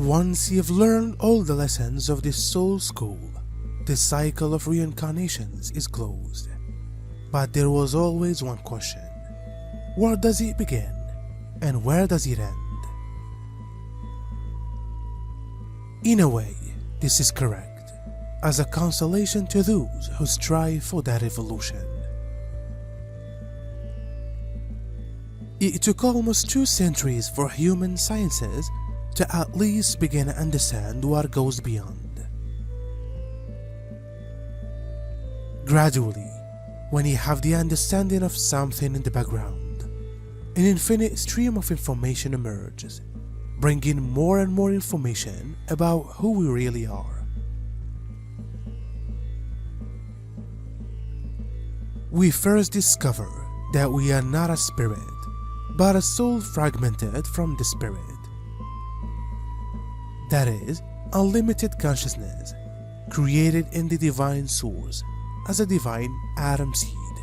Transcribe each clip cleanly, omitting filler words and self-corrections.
Once you've learned all the lessons of this soul school, the cycle of reincarnations is closed. But there was always one question: where does it begin and where does it end? In a way, this is correct, as a consolation to those who strive for that evolution. It took almost 2 centuries for human sciences to at least begin to understand what goes beyond. Gradually, when you have the understanding of something in the background, an infinite stream of information emerges, bringing more and more information about who we really are. We first discover that we are not a spirit, but a soul fragmented from the spirit. That is, unlimited consciousness, created in the divine source as a divine atom seed.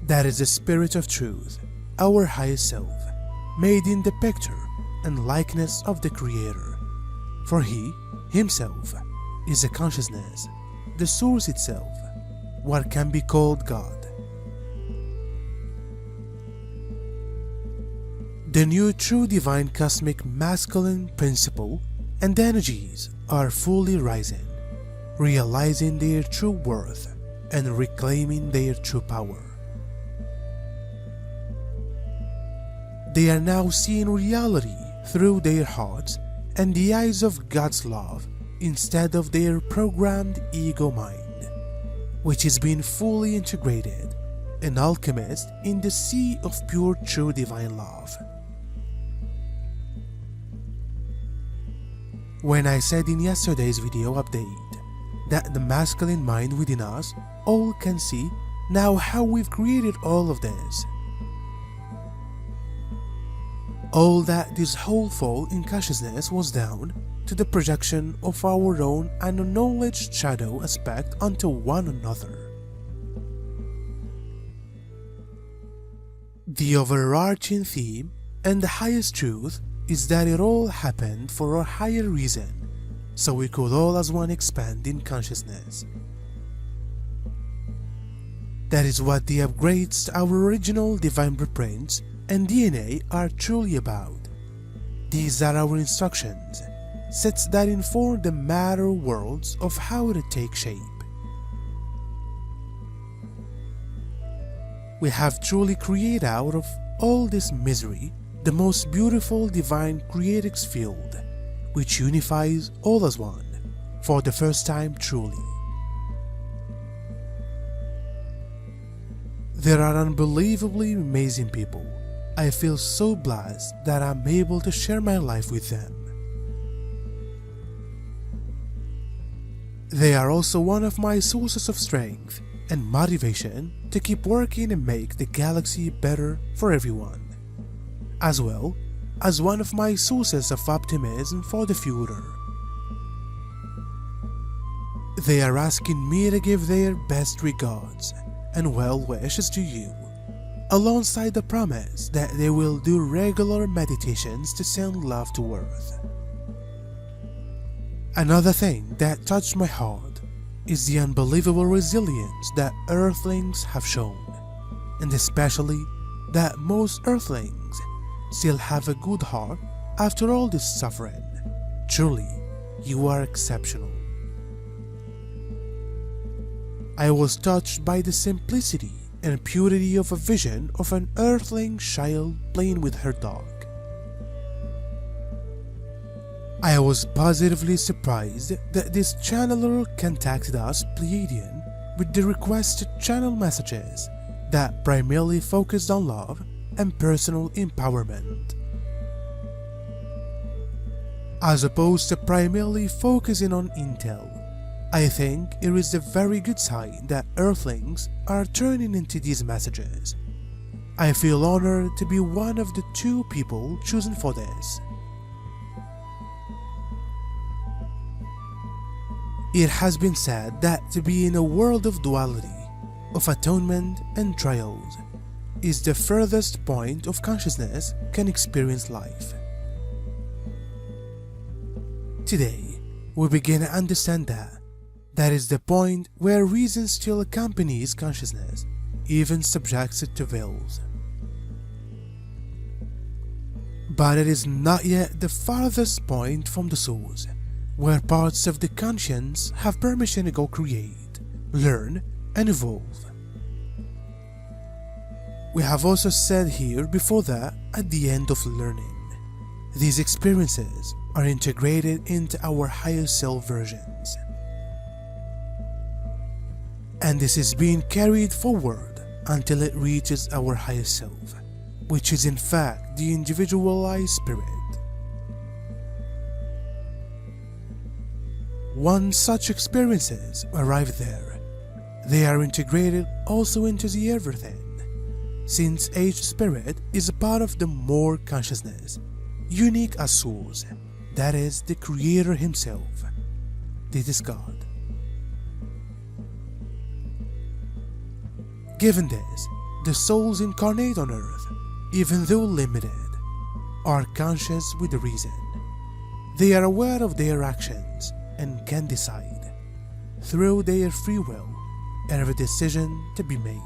That is the spirit of truth, our highest self, made in the picture and likeness of the Creator. For He, Himself, is a consciousness, the source itself, what can be called God. The new true divine cosmic masculine principle and energies are fully rising, realizing their true worth and reclaiming their true power. They are now seeing reality through their hearts and the eyes of God's love instead of their programmed ego mind, which is being fully integrated, an alchemist in the sea of pure true divine love. When I said in yesterday's video update that the masculine mind within us all can see now how we've created all of this. All that this whole fall in consciousness was down to the projection of our own unacknowledged shadow aspect onto one another. The overarching theme and the highest truth is that it all happened for a higher reason, so we could all as one expand in consciousness. That is what the upgrades to our original divine blueprints and DNA are truly about. These are our instructions, sets that inform the matter worlds of how to take shape. We have truly created out of all this misery the most beautiful divine creative field, which unifies all as one, for the first time truly. There are unbelievably amazing people. I feel so blessed that I'm able to share my life with them. They are also one of my sources of strength and motivation to keep working and make the galaxy better for everyone, as well as one of my sources of optimism for the future. They are asking me to give their best regards and well wishes to you, alongside the promise that they will do regular meditations to send love to Earth. Another thing that touched my heart is the unbelievable resilience that Earthlings have shown, and especially that most Earthlings still have a good heart after all this suffering. Truly, you are exceptional. I was touched by the simplicity and purity of a vision of an Earthling child playing with her dog. I was positively surprised that this channeler contacted us Pleiadian with the request to channel messages that primarily focused on love and personal empowerment, as opposed to primarily focusing on intel. I think it is a very good sign that Earthlings are turning into these messages. I feel honored to be one of the 2 people chosen for this. It has been said that to be in a world of duality, of atonement and trials, is the furthest point of consciousness can experience life. Today, we begin to understand that is the point where reason still accompanies consciousness, even subjects it to veils. But it is not yet the farthest point from the source, where parts of the conscience have permission to go create, learn, and evolve. We have also said here before that at the end of learning, these experiences are integrated into our higher self versions. And this is being carried forward until it reaches our higher self, which is in fact the individualized spirit. Once such experiences arrive there, they are integrated also into the everything, since each spirit is a part of the more consciousness, unique as source, that is the Creator Himself. This is God. Given this, the souls incarnate on earth, even though limited, are conscious with reason. They are aware of their actions and can decide, through their free will, every decision to be made.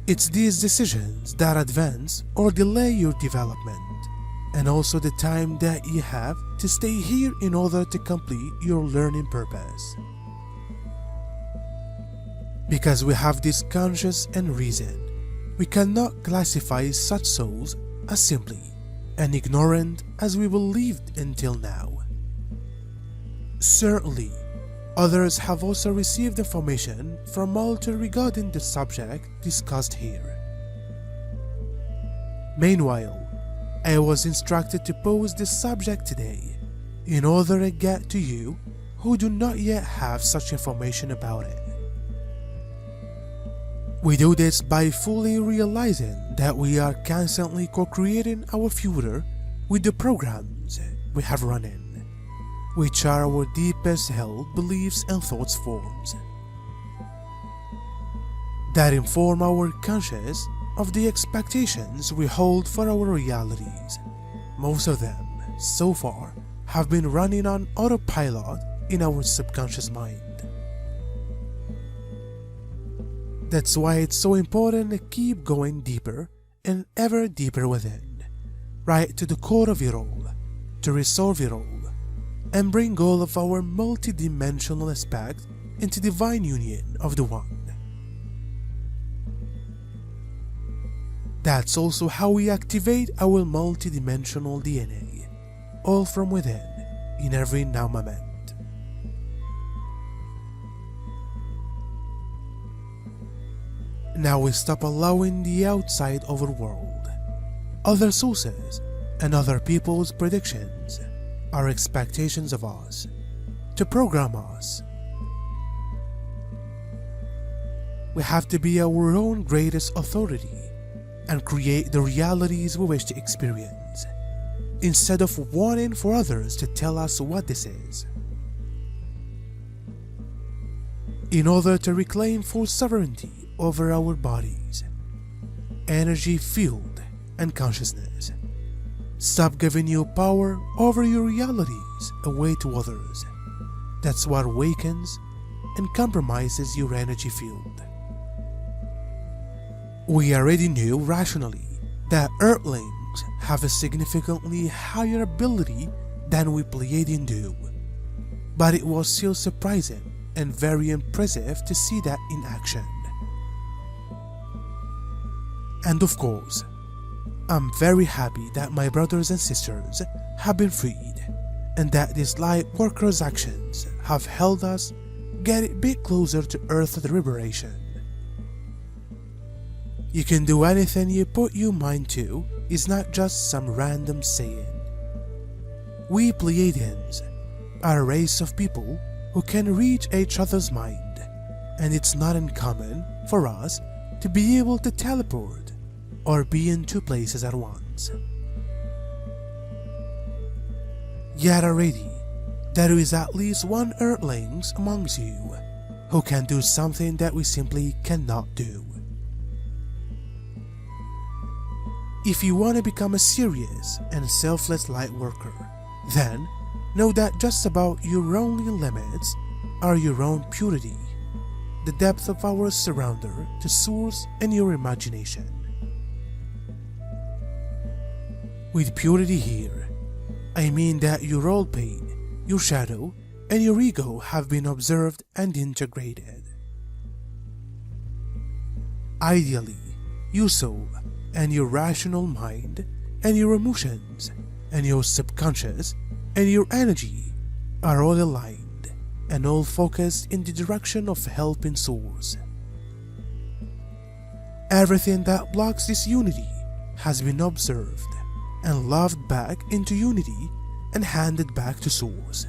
It's these decisions that advance or delay your development, and also the time that you have to stay here in order to complete your learning purpose. Because we have this conscience and reason, we cannot classify such souls as simply and ignorant as we believed until now. Certainly, others have also received information from Malta regarding the subject discussed here. Meanwhile, I was instructed to pose this subject today in order to get to you who do not yet have such information about it. We do this by fully realizing that we are constantly co-creating our future with the programs we have running, which are our deepest held beliefs and thoughts forms, that inform our conscience of the expectations we hold for our realities. Most of them, so far, have been running on autopilot in our subconscious mind. That's why it's so important to keep going deeper and ever deeper within, right to the core of it all, to resolve it all, and bring all of our multidimensional aspects into divine union of the One. That's also how we activate our multidimensional DNA, all from within, in every now moment. Now we stop allowing the outside overworld, other sources, and other people's predictions, our expectations of us, to program us. We have to be our own greatest authority and create the realities we wish to experience, instead of wanting for others to tell us what this is. In order to reclaim full sovereignty over our bodies, energy, field, and consciousness, stop giving your power over your realities away to others. That's what awakens and compromises your energy field. We already knew rationally that Earthlings have a significantly higher ability than we Pleiadian do, but it was still surprising and very impressive to see that in action. And of course, I'm very happy that my brothers and sisters have been freed, and that these light workers' actions have helped us get a bit closer to Earth's liberation. You can do anything you put your mind to is not just some random saying. We Pleiadians are a race of people who can reach each other's mind, and it's not uncommon for us to be able to teleport or be in two places at once. Yet already, there is at least one Earthlings amongst you, who can do something that we simply cannot do. If you want to become a serious and selfless light worker, then know that just about your only limits are your own purity, the depth of our surrender to Source, and your imagination. With purity here, I mean that your old pain, your shadow, and your ego have been observed and integrated. Ideally, your soul and your rational mind and your emotions and your subconscious and your energy are all aligned and all focused in the direction of helping Source. Everything that blocks this unity has been observed and loved back into unity and handed back to Source.